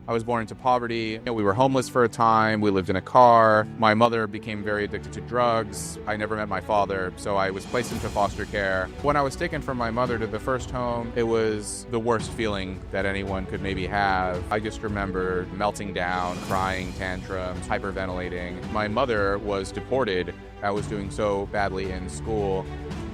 I was born into poverty. We were homeless for a time. We lived in a car. My mother became very addicted to drugs. I never met my father, so I was placed into foster care. When I was taken from my mother to the first home, it was the worst feeling that anyone could maybe have. I just remember melting down, crying, tantrums, hyperventilating. My mother was deported. I was doing so badly in school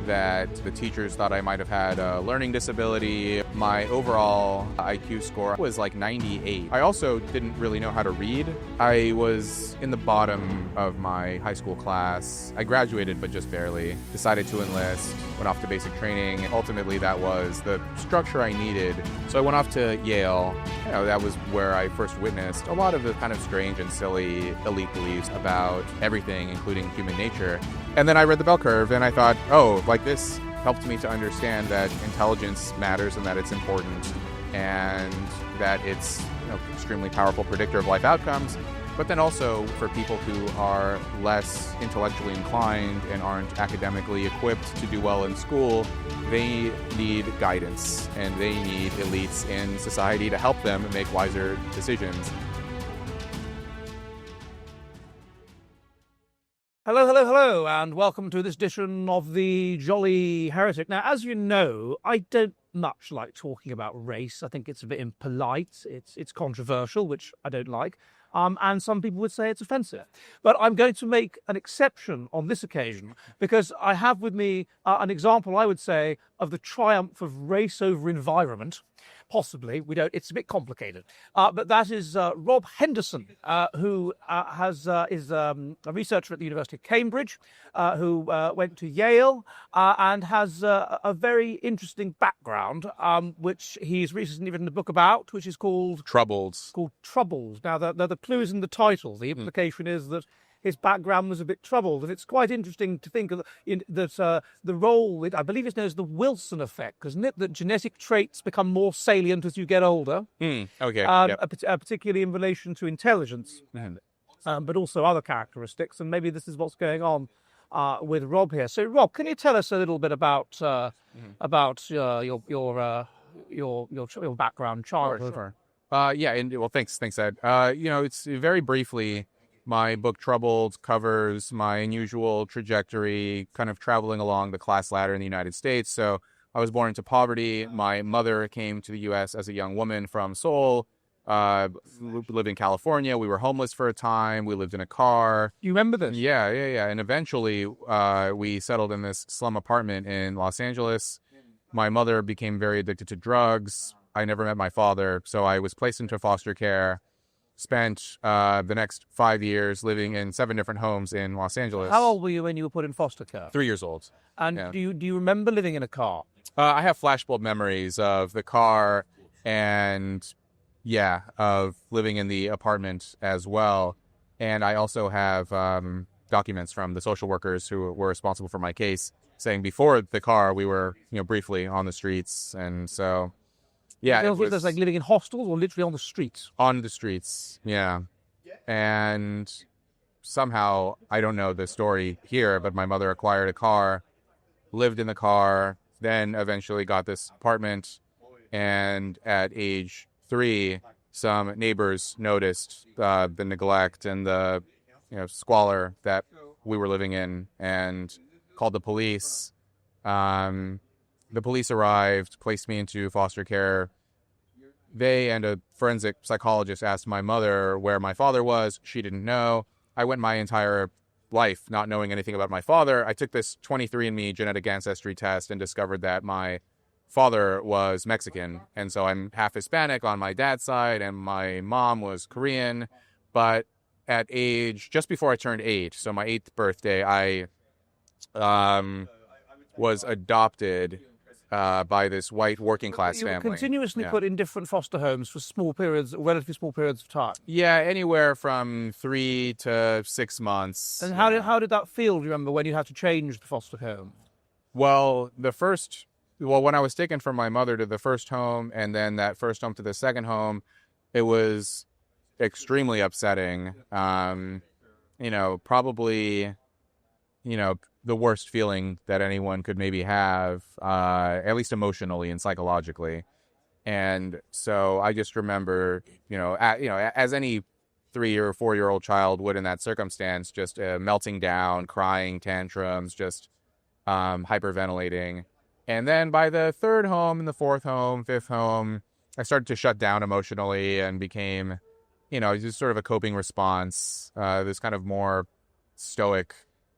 that the teachers thought I might have had a learning disability. My overall IQ score was like 98. I also didn't really know how to read. I was in the bottom of my high school class. I graduated, but just barely. Decided to enlist, went off to basic training. Ultimately, that was the structure I needed. So I went off to Yale. That was where I first witnessed a lot of the kind of strange and silly elite beliefs about everything, including human nature. And then I read the bell curve and I thought, oh, like this helped me to understand that intelligence matters and that it's important and that it's extremely powerful predictor of life outcomes. But then also for people who are less intellectually inclined and aren't academically equipped to do well in school, they need guidance and they need elites in society to help them make wiser decisions. Hello, hello, hello, and welcome to this edition of the Jolly Heretic. Now, as you know, I don't much like talking about race. I think it's a bit impolite. It's controversial, which I don't like. And some people would say it's offensive. But I'm going to make an exception on this occasion because I have with me an example, I would say, of the triumph of race over environment. Possibly, we don't. It's a bit complicated, but that is Rob Henderson, who is a researcher at the University of Cambridge, who went to Yale and has a very interesting background, which he's recently written a book about, which is called Troubles. Now, the clues in the title. The implication is that his background was a bit troubled, and it's quite interesting to think that the role, I believe it's known as the Wilson effect, isn't it? That genetic traits become more salient as you get older. Okay. Yep. Particularly in relation to intelligence, but also other characteristics. And maybe this is what's going on with Rob here. So, Rob, can you tell us a little bit about your background, childhood? Sure. Well, thanks, Ed. It's very briefly. My book Troubled covers my unusual trajectory, kind of traveling along the class ladder in the United States. So I was born into poverty. My mother came to the U.S. as a young woman from Seoul, lived in California. We were homeless for a time. We lived in a car. You remember this? Yeah. And eventually we settled in this slum apartment in Los Angeles. My mother became very addicted to drugs. I never met my father, so I was placed into foster care. Spent the next 5 years living in 7 different homes in Los Angeles. How old were you when you were put in foster care? 3 years old. And yeah. do you remember living in a car? I have flashbulb memories of the car and, of living in the apartment as well. And I also have documents from the social workers who were responsible for my case saying before the car we were, briefly on the streets. And so... yeah, it was like living in hostels or literally on the streets? On the streets, yeah. And somehow, I don't know the story here, but my mother acquired a car, lived in the car, then eventually got this apartment. And at age 3, some neighbors noticed the neglect and the squalor that we were living in and called the police. The police arrived, placed me into foster care. They and a forensic psychologist asked my mother where my father was. She didn't know. I went my entire life not knowing anything about my father. I took this 23andMe genetic ancestry test and discovered that my father was Mexican. And so I'm half Hispanic on my dad's side, and my mom was Korean. But at age, just before I turned 8, so my 8th birthday, I was adopted by this white working class family. You were continuously put in different foster homes for relatively small periods of time. Yeah, anywhere from 3 to 6 months. And how did that feel, do you remember, when you had to change the foster home? Well, when I was taken from my mother to the first home and then that first home to the second home, it was extremely upsetting. Probably, the worst feeling that anyone could maybe have, at least emotionally and psychologically. And so I just remember, as any 3 or 4 year old child would in that circumstance, just melting down, crying, tantrums, just hyperventilating. And then by the third home and the fourth home, fifth home, I started to shut down emotionally and became, just sort of a coping response, this kind of more stoic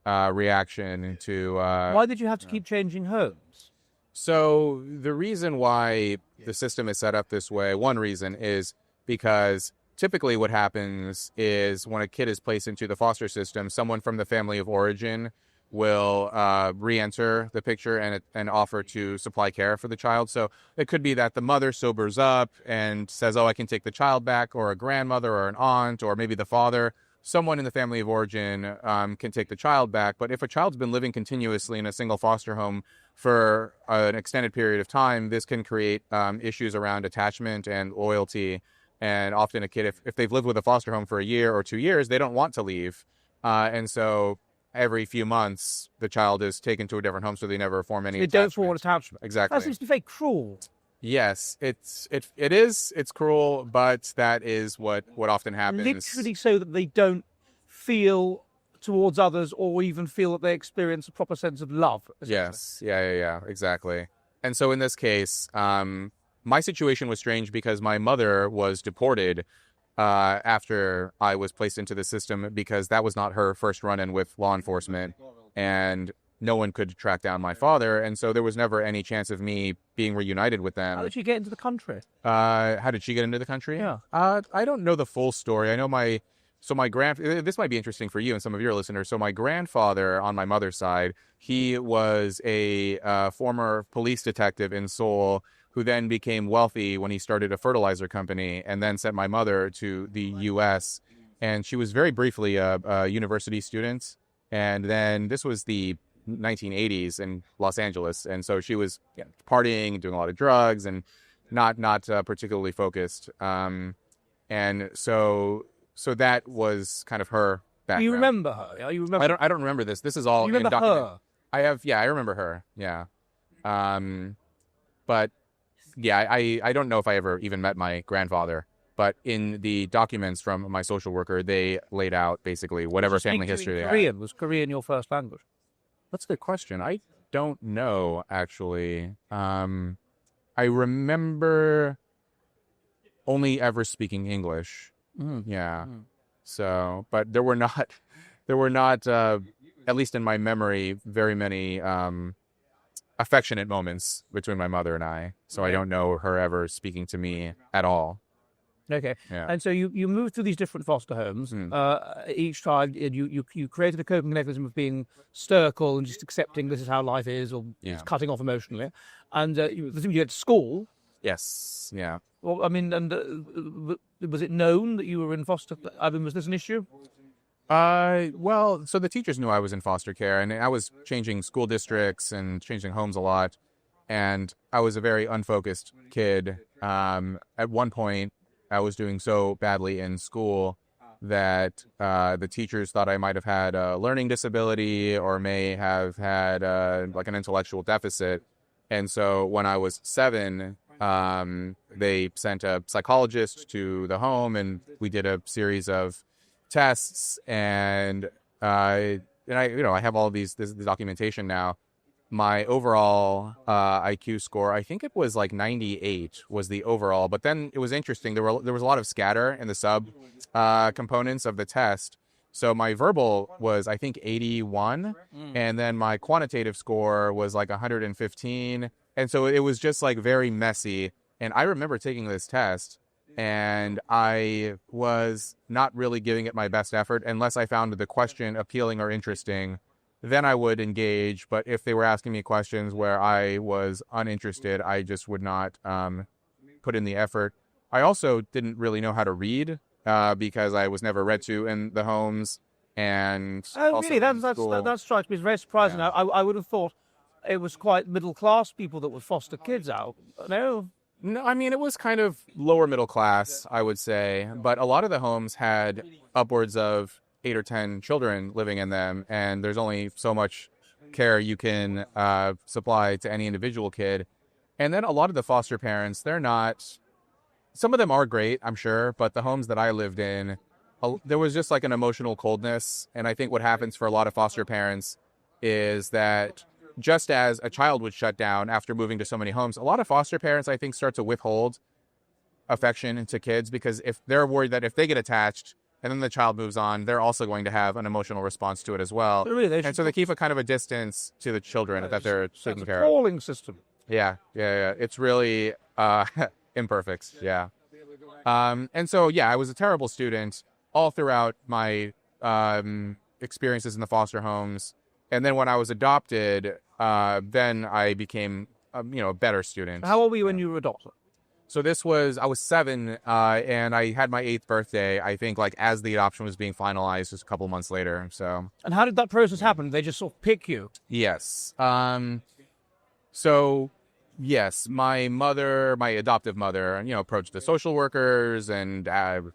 reaction to... Why did you have to keep changing homes? So the reason why the system is set up this way, one reason is because typically what happens is when a kid is placed into the foster system, someone from the family of origin will re-enter the picture and offer to supply care for the child. So it could be that the mother sobers up and says, oh, I can take the child back, or a grandmother or an aunt, or maybe the father. Someone in the family of origin can take the child back. But if a child's been living continuously in a single foster home for an extended period of time, this can create issues around attachment and loyalty. And often a kid, if they've lived with a foster home for a year or 2 years, they don't want to leave. And so every few months, the child is taken to a different home so they never form any attachment. They don't form an attachment. Exactly. That seems to be very cruel. Yes, it is. It's cruel, but that is what often happens. Literally so that they don't feel towards others or even feel that they experience a proper sense of love. Yes. Yeah, exactly. And so in this case, my situation was strange because my mother was deported after I was placed into the system, because that was not her first run-in with law enforcement, and no one could track down my father, and so there was never any chance of me being reunited with them. How did she get into the country? How did she get into the country? Yeah. I don't know the full story. I know this might be interesting for you and some of your listeners. So my grandfather on my mother's side, he was a former police detective in Seoul, who then became wealthy when he started a fertilizer company and then sent my mother to the U.S. And she was very briefly a university student. And then this was the 1980s in Los Angeles. And so she was partying, doing a lot of drugs, and not particularly focused. And so that was kind of her background. You remember her? You remember? I don't remember this. This is all You remember in her? I remember her. Yeah. But yeah, I don't know if I ever even met my grandfather, but in the documents from my social worker, they laid out basically whatever family history they had. Was Korean your first language? That's a good question. I don't know, actually. I remember only ever speaking English. Yeah. So, but there were not, at least in my memory, very many affectionate moments between my mother and I. So I don't know her ever speaking to me at all. Okay. Yeah. And so you moved through these different foster homes. Each time you created a coping mechanism of being stoical and just accepting this is how life is, or just cutting off emotionally. And you went to school. Yes. Yeah. Well, I mean, and was it known that you were in foster? I mean, was this an issue? Well, so the teachers knew I was in foster care, and I was changing school districts and changing homes a lot. And I was a very unfocused kid. At one point, I was doing so badly in school that the teachers thought I might have had a learning disability or may have had like an intellectual deficit. And so when I was 7, they sent a psychologist to the home, and we did a series of tests. And I have all this documentation now. My overall IQ score, I think it was like 98 was the overall. But then it was interesting. There was a lot of scatter in the sub components of the test. So my verbal was, I think, 81. And then my quantitative score was like 115. And so it was just like very messy. And I remember taking this test, and I was not really giving it my best effort unless I found the question appealing or interesting. Then I would engage. But if they were asking me questions where I was uninterested, I just would not put in the effort. I also didn't really know how to read because I was never read to in the homes. And really? That strikes me as very surprising. Yeah. I would have thought it was quite middle-class people that would foster kids out. No, I mean, it was kind of lower middle class, I would say. But a lot of the homes had upwards of 8 or 10 children living in them, and there's only so much care you can supply to any individual kid. And then a lot of the foster parents, they're not, some of them are great, I'm sure, but the homes that I lived in, there was just like an emotional coldness. And I think what happens for a lot of foster parents is that just as a child would shut down after moving to so many homes, a lot of foster parents, I think, start to withhold affection into kids because if they're worried that if they get attached and then the child moves on, they're also going to have an emotional response to it as well. But really, and so they keep a kind of a distance to the children that they're taking care of. It's an appalling system. Yeah. It's really imperfect. Yeah. And so, yeah, I was a terrible student all throughout my experiences in the foster homes. And then when I was adopted, then I became, a better student. How old were you when you were adopted? So I was 7, and I had my 8th birthday, I think, like, as the adoption was being finalized just a couple months later, so. And how did that process happen? Did they just sort of pick you? Yes. So, yes, my adoptive mother, approached the social workers and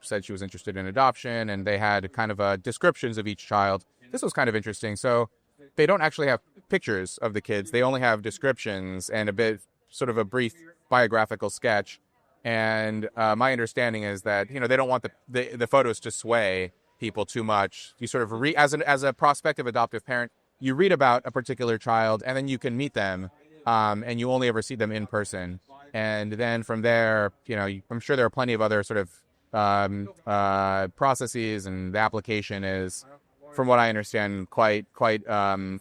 said she was interested in adoption, and they had kind of descriptions of each child. This was kind of interesting. So they don't actually have pictures of the kids. They only have descriptions and sort of a brief biographical sketch. And my understanding is that, they don't want the photos to sway people too much. You sort of as a prospective adoptive parent, you read about a particular child and then you can meet them, and you only ever see them in person. And then from there, I'm sure there are plenty of other sort of processes, and the application is, from what I understand, quite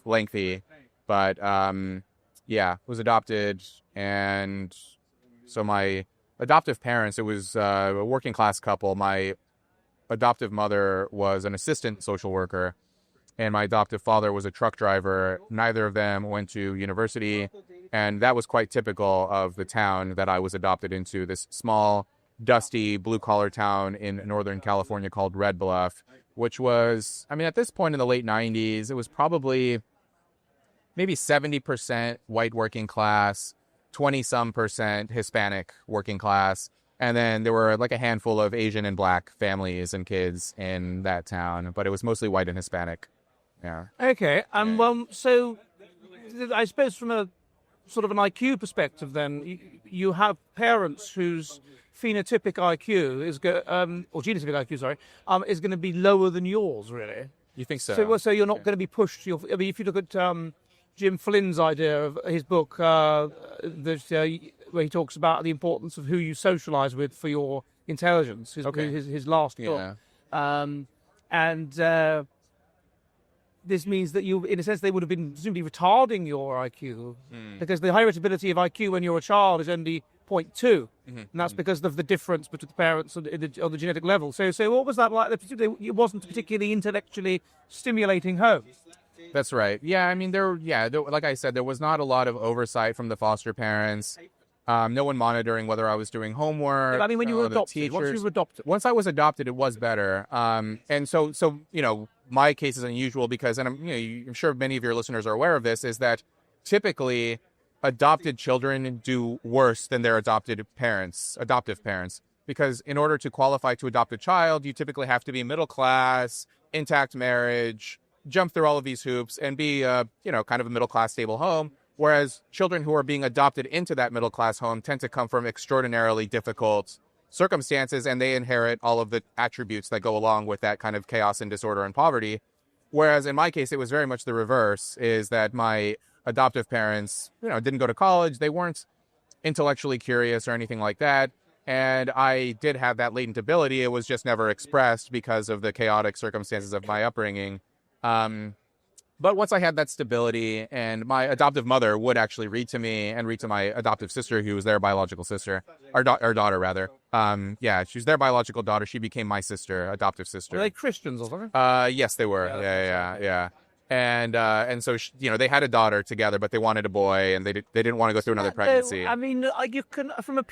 lengthy. But was adopted, and so my adoptive parents, it was a working class couple. My adoptive mother was an assistant social worker, and my adoptive father was a truck driver. Neither of them went to university, and that was quite typical of the town that I was adopted into, this small, dusty, blue-collar town in Northern California called Red Bluff, which was, at this point in the late 90s, it was probably maybe 70% white working class, 20-some% Hispanic working class. And then there were like a handful of Asian and Black families and kids in that town, but it was mostly white and Hispanic. Yeah. Okay. So I suppose from a sort of an IQ perspective, then you have parents whose phenotypic IQ is or genotypic IQ, sorry, is going to be lower than yours, really. You think so? So you're not going to be pushed. If you look at Jim Flynn's idea of his book, where he talks about the importance of who you socialize with for your intelligence, his last book. This means that you, in a sense, they would have been presumably retarding your IQ, because the heritability of IQ when you're a child is only 0.2, and that's because of the difference between the parents on the genetic level. So what was that like? It wasn't a particularly intellectually stimulating home. That's right. Yeah, like I said, there was not a lot of oversight from the foster parents. No one monitoring whether I was doing homework. When you were adopted, once I was adopted, it was better. And so my case is unusual because, and I'm sure many of your listeners are aware of this, is that typically adopted children do worse than their adoptive parents, because in order to qualify to adopt a child, you typically have to be middle class, intact marriage, jump through all of these hoops, and be kind of a middle class stable home. Whereas children who are being adopted into that middle class home tend to come from extraordinarily difficult circumstances, and they inherit all of the attributes that go along with that kind of chaos and disorder and poverty. Whereas in my case, it was very much the reverse, is that my adoptive parents, didn't go to college. They weren't intellectually curious or anything like that. And I did have that latent ability. It was just never expressed because of the chaotic circumstances of my upbringing. But once I had that stability, and my adoptive mother would actually read to me and read to my adoptive sister, who was their biological sister, our daughter rather. She was their biological daughter. She became my sister, adoptive sister. Were they Christians or something? Yes, they were. Yeah. And so they had a daughter together, but they wanted a boy, and they didn't want to go through another pregnancy. You can, from an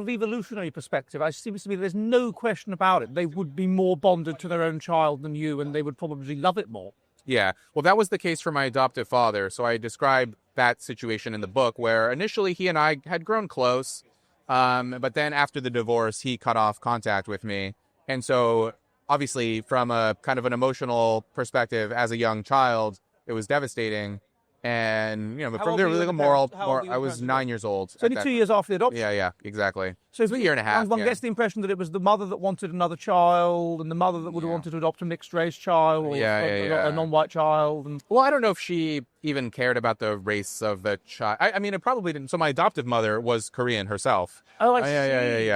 evolutionary perspective, it seems to me there's no question about it. They would be more bonded to their own child than you, and they would probably love it more. Yeah, well, that was the case for my adoptive father. So I describe that situation in the book, where initially he and I had grown close, but then after the divorce, he cut off contact with me. And so obviously from a kind of an emotional perspective as a young child, it was devastating. And How from old there, were you like when a the parents- moral, how old were you I when the was parents 9 years old. It's only 2 years after the adoption. Yeah, exactly. So It's a year and a half. One yeah. gets the impression that it was the mother that wanted another child, and the mother that would have wanted to adopt a mixed race child, or a non-white child. And Well, I don't know if she even cared about the race of the child. I mean, it probably didn't. So my adoptive mother was Korean herself. oh, I see.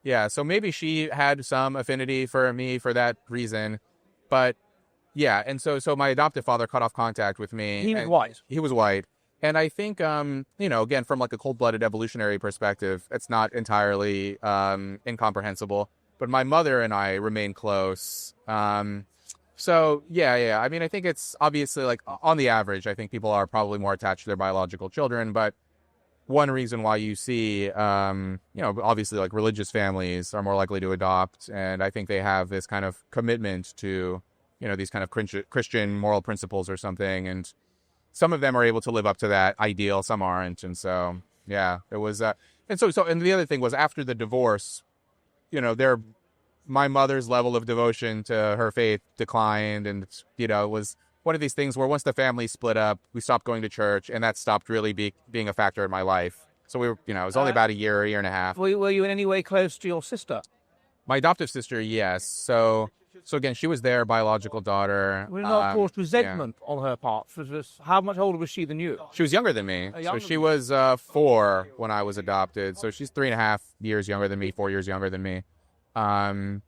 Yeah. So maybe she had some affinity for me for that reason, but yeah. And so my adoptive father cut off contact with me. He was white. He was white. And I think, again, from like a cold-blooded evolutionary perspective, it's not entirely incomprehensible. But my mother and I remain close. So, yeah. I mean, I think it's obviously like on the average, I think people are probably more attached to their biological children. But one reason why you see, obviously like religious families are more likely to adopt. And I think they have this kind of commitment to, these kind of Christian moral principles or something. And some of them are able to live up to that ideal, some aren't. And so, yeah, it was, and the other thing was after the divorce, my mother's level of devotion to her faith declined. And, it was one of these things where once the family split up, we stopped going to church, and that stopped really being a factor in my life. So we were, it was only about a year and a half. Were you in any way close to your sister? My adoptive sister, yes. So again, she was their biological daughter. Were not caused resentment on her part? How much older was she than you? She was younger than me. So she was 4 when I was adopted. So she's 3.5 years younger than me, 4 years younger than me. There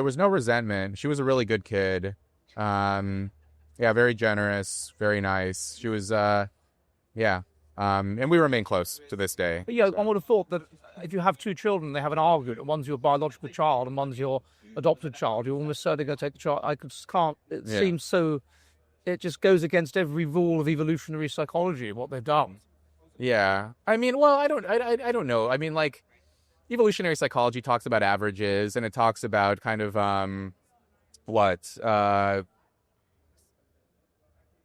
was no resentment. She was a really good kid. Very generous, very nice. She was, and we remain close to this day. But I would have thought that if you have two children, they have an argument, and one's your biological child and one's your adopted child, you're almost certainly going to take the child. I just can't. It seems so. It just goes against every rule of evolutionary psychology, what they've done. Yeah, I mean, well, I don't know. I mean, like, evolutionary psychology talks about averages, and it talks about kind of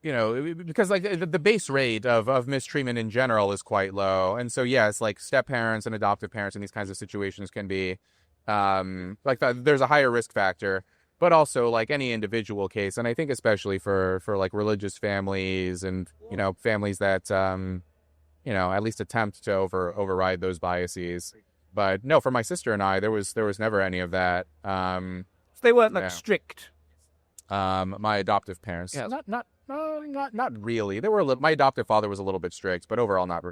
because like the base rate of mistreatment in general is quite low. And so, yes, like step parents and adoptive parents in these kinds of situations can be there's a higher risk factor, but also like any individual case. And I think especially for like religious families and, families that, at least attempt to override those biases. But no, for my sister and I, there was never any of that. So they weren't strict. My adoptive parents, yeah. Not really. They were my adoptive father was a little bit strict, but overall not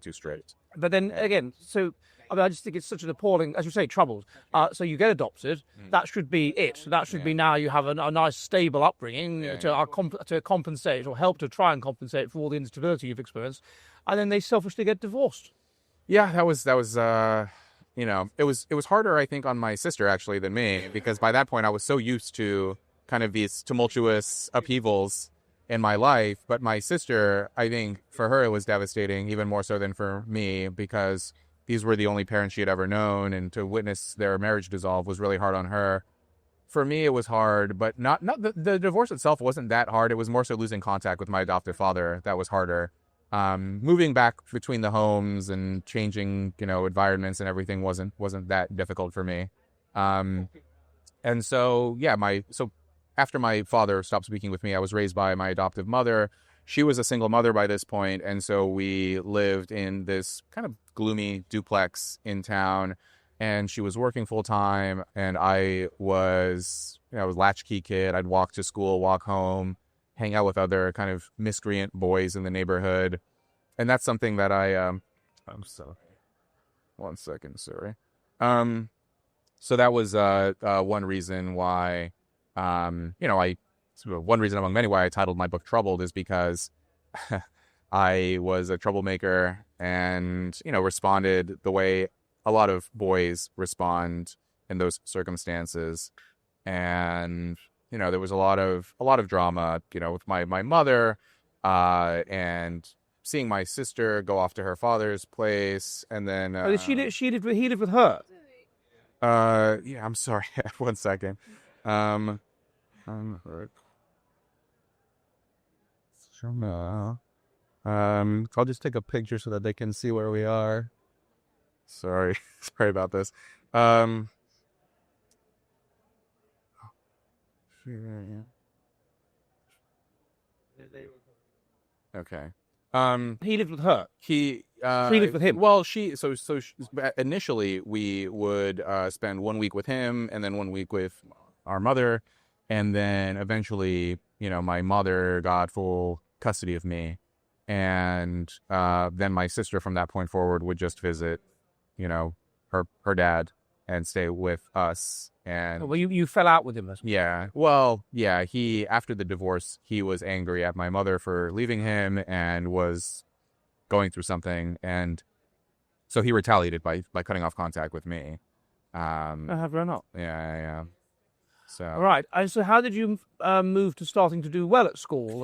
too strict. But then again, so I just think it's such an appalling, as you say, troubled. So you get adopted. That should be it. That should be now you have a nice stable upbringing to compensate or help to try and compensate for all the instability you've experienced, and then they selfishly get divorced. Yeah, that was it was harder, I think, on my sister actually than me, because by that point I was so used to kind of these tumultuous upheavals in my life. But my sister, I think for her it was devastating, even more so than for me, because these were the only parents she had ever known, and to witness their marriage dissolve was really hard on her. For me, it was hard, but not the divorce itself wasn't that hard. It was more so losing contact with my adoptive father that was harder. Moving back between the homes and changing, environments and everything wasn't that difficult for me. And so, so after my father stopped speaking with me, I was raised by my adoptive mother. She was a single mother by this point, and so we lived in this kind of gloomy duplex in town, and she was working full time, and I was a latchkey kid. I'd walk to school, walk home, hang out with other kind of miscreant boys in the neighborhood. And that's something that I'm sorry. 1 second, sorry. So that was one reason why, one reason among many why I titled my book Troubled is because I was a troublemaker and, responded the way a lot of boys respond in those circumstances. And, there was a lot of drama, with my mother, and seeing my sister go off to her father's place, and then he lived with her. I'm sorry. 1 second. I'll just take a picture so that they can see where we are. Sorry about this. Okay. He lived with her. He She lived with him. Well, initially we would spend 1 week with him and then 1 week with our mother, and then eventually, my mother got full custody of me, and then my sister from that point forward would just visit, her dad and stay with us. And Well, you fell out with him. yeah, well, yeah, after the divorce, he was angry at my mother for leaving him and was going through something, and so he retaliated by cutting off contact with me. Have or not? Yeah. So All right. And so how did you move to starting to do well at school?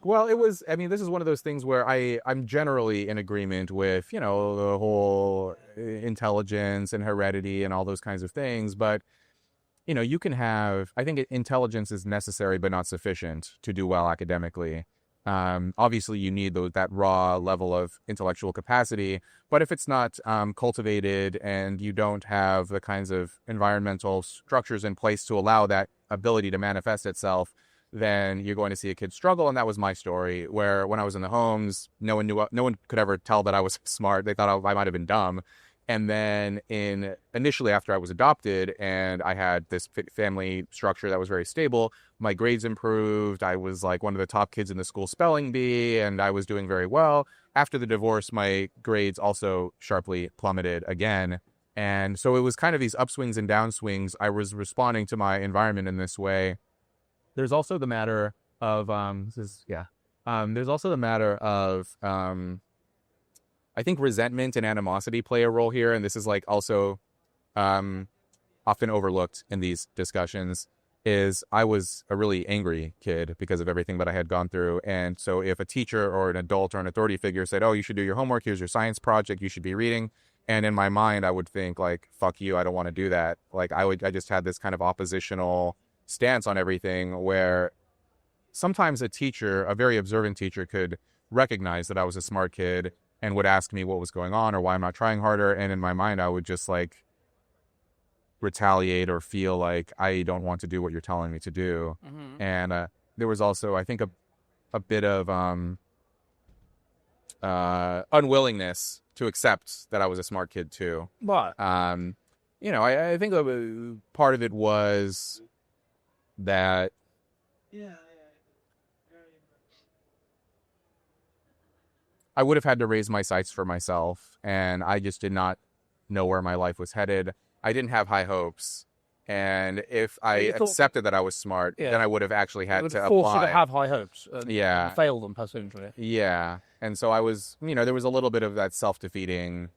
well, it was. I mean, this is one of those things where I'm generally in agreement with the whole intelligence and heredity and all those kinds of things, but you can have. I think intelligence is necessary but not sufficient to do well academically. Obviously, you need that raw level of intellectual capacity, but if it's not cultivated and you don't have the kinds of environmental structures in place to allow that ability to manifest itself, then you're going to see a kid struggle. And that was my story, where when I was in the homes, no one could ever tell that I was smart. They thought I might have been dumb. And then initially after I was adopted and I had this family structure that was very stable, my grades improved. I was like one of the top kids in the school spelling bee, and I was doing very well. After the divorce, my grades also sharply plummeted again. And so it was kind of these upswings and downswings. I was responding to my environment in this way. There's also the matter of, I think resentment and animosity play a role here, and this is like also often overlooked in these discussions, is I was a really angry kid because of everything that I had gone through. And so if a teacher or an adult or an authority figure said, oh, you should do your homework, here's your science project, you should be reading, and in my mind I would think like, fuck you, I don't want to do that. Like I just had this kind of oppositional stance on everything, where sometimes a teacher, a very observant teacher, could recognize that I was a smart kid and would ask me what was going on or why I'm not trying harder. And in my mind, I would just like retaliate or feel like I don't want to do what you're telling me to do. Mm-hmm. And there was also, I think, a bit of unwillingness to accept that I was a smart kid too. What? I think part of it was that I would have had to raise my sights for myself, and I just did not know where my life was headed. I didn't have high hopes, and if I accepted that I was smart, then I would have actually had to force apply. You to have high hopes, and fail them personally. Yeah, and so I was, there was a little bit of that self-defeating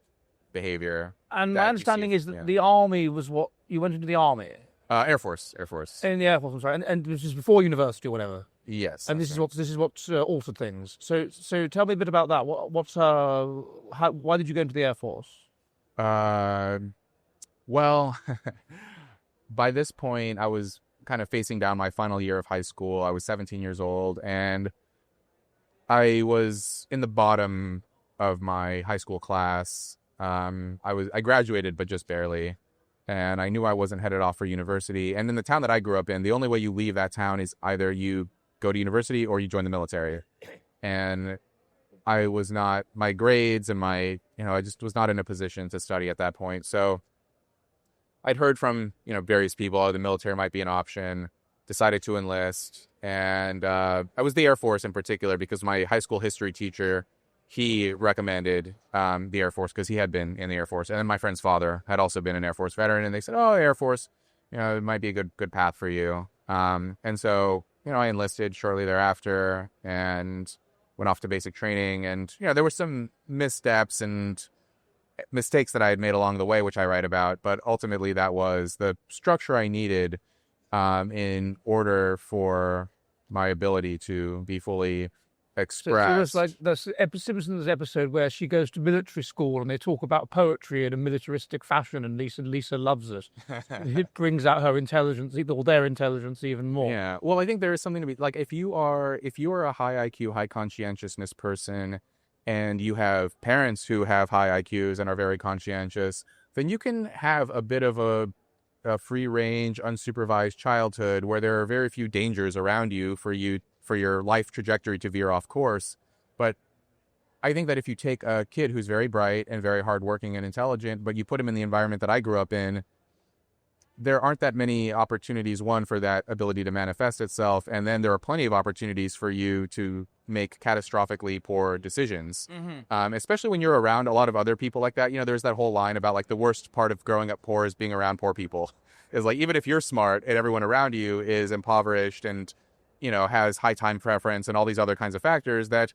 behavior. And my understanding is that the army was what you went into the army. Air Force. In the Air Force, I'm sorry, and this is before university or whatever. Yes, and this is what altered things. So tell me a bit about that. Why did you go into the Air Force? Well, by this point, I was kind of facing down my final year of high school. I was 17 years old, and I was in the bottom of my high school class. I graduated, but just barely. And I knew I wasn't headed off for university. And in the town that I grew up in, the only way you leave that town is either you go to university or you join the military. And I was not, my grades and I just was not in a position to study at that point. So I'd heard from, various people, the military might be an option, decided to enlist. And I was the Air Force in particular because my high school history teacher, he recommended the Air Force because he had been in the Air Force. And then my friend's father had also been an Air Force veteran. And they said, oh, Air Force, it might be a good path for you. And so, I enlisted shortly thereafter and went off to basic training. And, there were some missteps and mistakes that I had made along the way, which I write about. But ultimately, that was the structure I needed in order for my ability to be fully expressed. So it was like the Simpsons episode where she goes to military school and they talk about poetry in a militaristic fashion, and Lisa loves it. It brings out her intelligence, or their intelligence, even more. Yeah. Well, I think there is something to be like if you are a high IQ, high conscientiousness person, and you have parents who have high IQs and are very conscientious, then you can have a bit of a free range, unsupervised childhood where there are very few dangers around you for for your life trajectory to veer off course. But I think that if you take a kid who's very bright and very hardworking and intelligent, but you put him in the environment that I grew up in, there aren't that many opportunities, one, for that ability to manifest itself, and then there are plenty of opportunities for you to make catastrophically poor decisions, especially when you're around a lot of other people like that. There's that whole line about, like, the worst part of growing up poor is being around poor people. Is like, even if you're smart and everyone around you is impoverished and, has high time preference and all these other kinds of factors, that,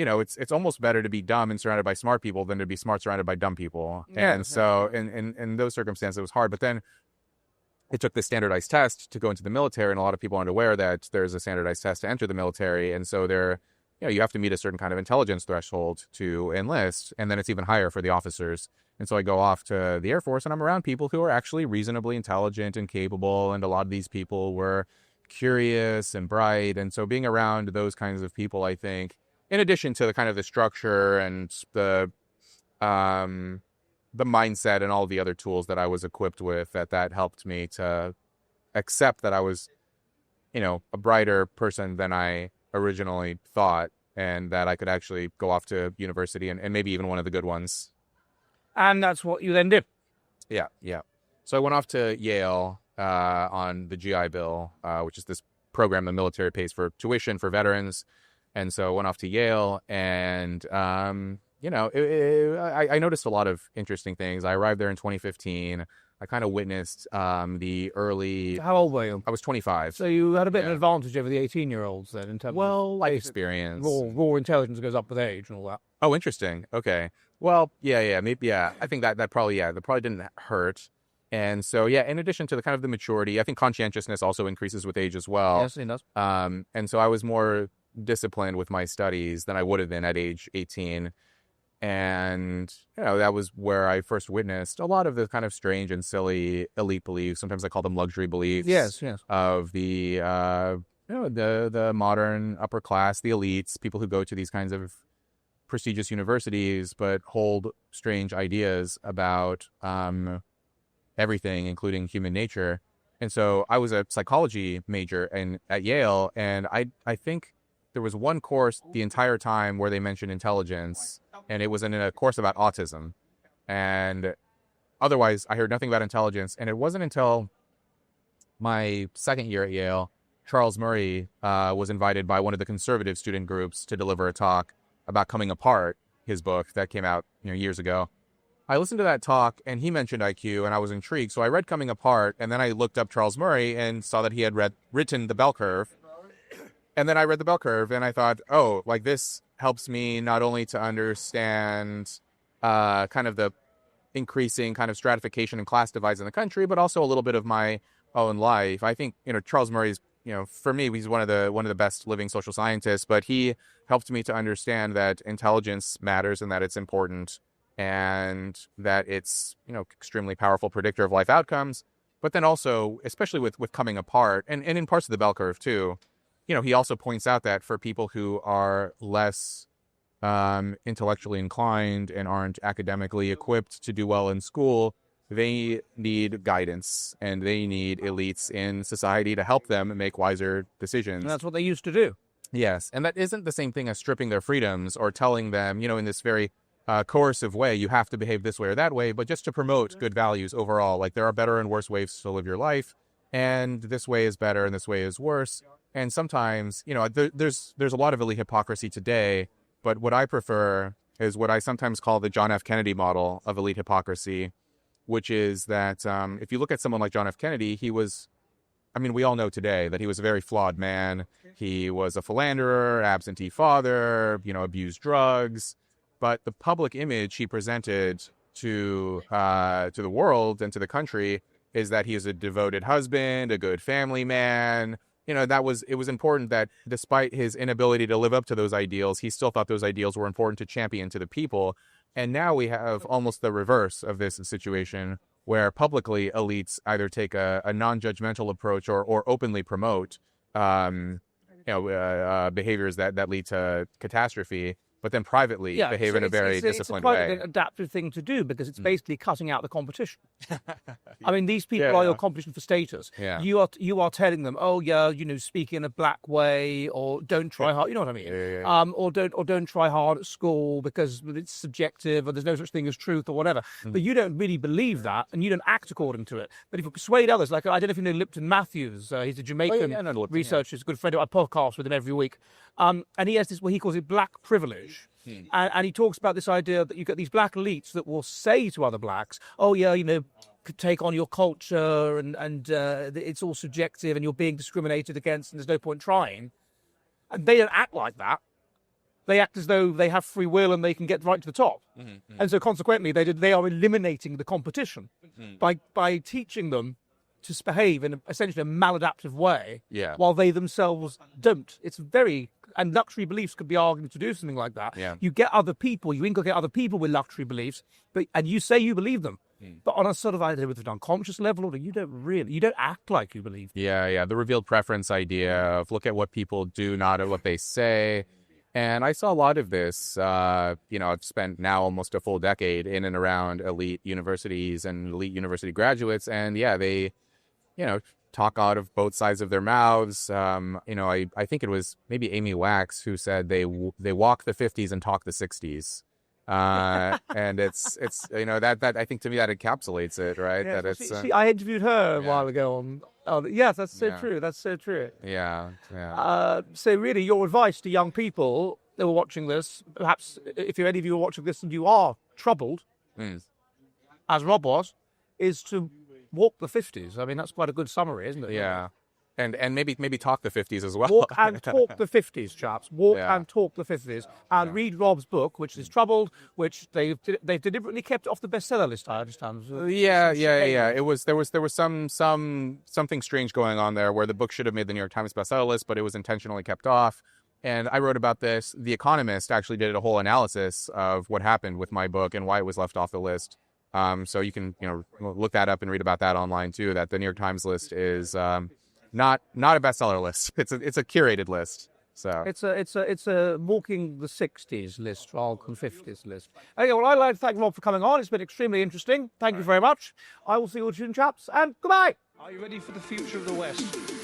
it's almost better to be dumb and surrounded by smart people than to be smart surrounded by dumb people. Yeah, and so in those circumstances, it was hard. But then it took the standardized test to go into the military, and a lot of people aren't aware that there's a standardized test to enter the military. And so you have to meet a certain kind of intelligence threshold to enlist, and then it's even higher for the officers. And so I go off to the Air Force, and I'm around people who are actually reasonably intelligent and capable, and a lot of these people were curious and bright. And so being around those kinds of people, I think, in addition to the kind of the structure and the mindset and all the other tools that I was equipped with, that helped me to accept that I was, a brighter person than I originally thought, and that I could actually go off to university and maybe even one of the good ones. And that's what you then did. Yeah. So I went off to Yale on the GI Bill, which is this program the military pays for tuition for veterans. And so I went off to Yale, and, I noticed a lot of interesting things. I arrived there in 2015. I kind of witnessed the early... How old were you? I was 25. So you had a bit of an advantage over the 18-year-olds then, in terms of life experience. Raw intelligence goes up with age and all that. Oh, interesting. Okay. Well, maybe, yeah. I think that probably didn't hurt. And so, in addition to the kind of the maturity, I think conscientiousness also increases with age as well. Yes, it does. And so I was more disciplined with my studies than I would have been at age 18. And, that was where I first witnessed a lot of the kind of strange and silly elite beliefs. Sometimes I call them luxury beliefs. Yes. Of the, the modern upper class, the elites, people who go to these kinds of prestigious universities, but hold strange ideas about everything, including human nature. And so I was a psychology major at Yale, and I think there was one course the entire time where they mentioned intelligence, and it was in a course about autism. And otherwise, I heard nothing about intelligence. And it wasn't until my second year at Yale, Charles Murray was invited by one of the conservative student groups to deliver a talk about Coming Apart, his book that came out years ago. I listened to that talk, and he mentioned IQ, and I was intrigued. So I read Coming Apart, and then I looked up Charles Murray and saw that he had written The Bell Curve. And then I read The Bell Curve, and I thought, this helps me not only to understand kind of the increasing kind of stratification and class divides in the country, but also a little bit of my own life. I think, Charles Murray's, for me, he's one of the best living social scientists, but he helped me to understand that intelligence matters and that it's important, and that it's, extremely powerful predictor of life outcomes. But then also, especially with Coming Apart, and in parts of The Bell Curve too, he also points out that for people who are less intellectually inclined and aren't academically equipped to do well in school, they need guidance, and they need elites in society to help them make wiser decisions. And that's what they used to do. Yes, and that isn't the same thing as stripping their freedoms or telling them, in this very coercive way, you have to behave this way or that way, but just to promote good values overall. Like, there are better and worse ways to live your life, and this way is better and this way is worse. And sometimes, there's a lot of elite hypocrisy today, but what I prefer is what I sometimes call the John F. Kennedy model of elite hypocrisy, which is that if you look at someone like John F. Kennedy, we all know today that he was a very flawed man. He was a philanderer, absentee father, abused drugs. But the public image he presented to the world and to the country is that he is a devoted husband, a good family man. It was important that despite his inability to live up to those ideals, he still thought those ideals were important to champion to the people. And now we have almost the reverse of this situation, where publicly elites either take a non-judgmental approach or openly promote behaviors that lead to catastrophe. but then privately behave in a very disciplined way. It's a adaptive thing to do because it's basically cutting out the competition. I mean, these people are your competition for status. Yeah. You are telling them, oh yeah, you know, speak in a black way, or don't try hard. You know what I mean? Or don't try hard at school because it's subjective, or there's no such thing as truth, or whatever. But you don't really believe that, and you don't act according to it. But if you persuade others, like I don't know if you know Lipton Matthews, he's a Jamaican researcher, he's a good friend. I podcast with him every week, and he has this, what he calls it, black privilege. And he talks about this idea that you get these black elites that will say to other blacks, oh yeah, you know, could take on your culture and it's all subjective and you're being discriminated against and there's no point trying. And they don't act like that. They act as though they have free will and they can get right to the top. And so consequently, they are eliminating the competition by teaching them to behave in essentially a maladaptive way, while they themselves don't. It's very, and luxury beliefs could be argued to do something like that. You get other people, you inculcate other people with luxury beliefs, and you say you believe them, but on a sort of either with an unconscious level, or you don't act like you believe. The revealed preference idea of look at what people do, not at what they say. And I saw a lot of this. I've spent now almost a full decade in and around elite universities and elite university graduates, and they talk out of both sides of their mouths. I think it was maybe Amy Wax who said they walk the 50s and talk the 60s. And it's that I think to me that encapsulates it, right? Yeah, that it's. See, I interviewed her a while ago on. Oh, yes, that's so true. That's so true. So really, your advice to young people that were watching this, perhaps if any of you are watching this and you are troubled, as Rob was, is to walk the 50s. I mean, that's quite a good summary, isn't it? Yeah. And maybe talk the 50s as well. Walk and talk the 50s, chaps. Walk and talk the 50s. And read Rob's book, which is Troubled, which they've deliberately kept off the bestseller list, I understand. It was there was something strange going on there where the book should have made the New York Times bestseller list, but it was intentionally kept off. And I wrote about this. The Economist actually did a whole analysis of what happened with my book and why it was left off the list. So you can look that up and read about that online too. That the New York Times list is not a bestseller list. It's a curated list. So it's a walking the 60s list rather than 50s list. Okay, well, I'd like to thank Rob for coming on. It's been extremely interesting. Thank you very much. I will see you soon, chaps, and goodbye. Are you ready for the future of the West?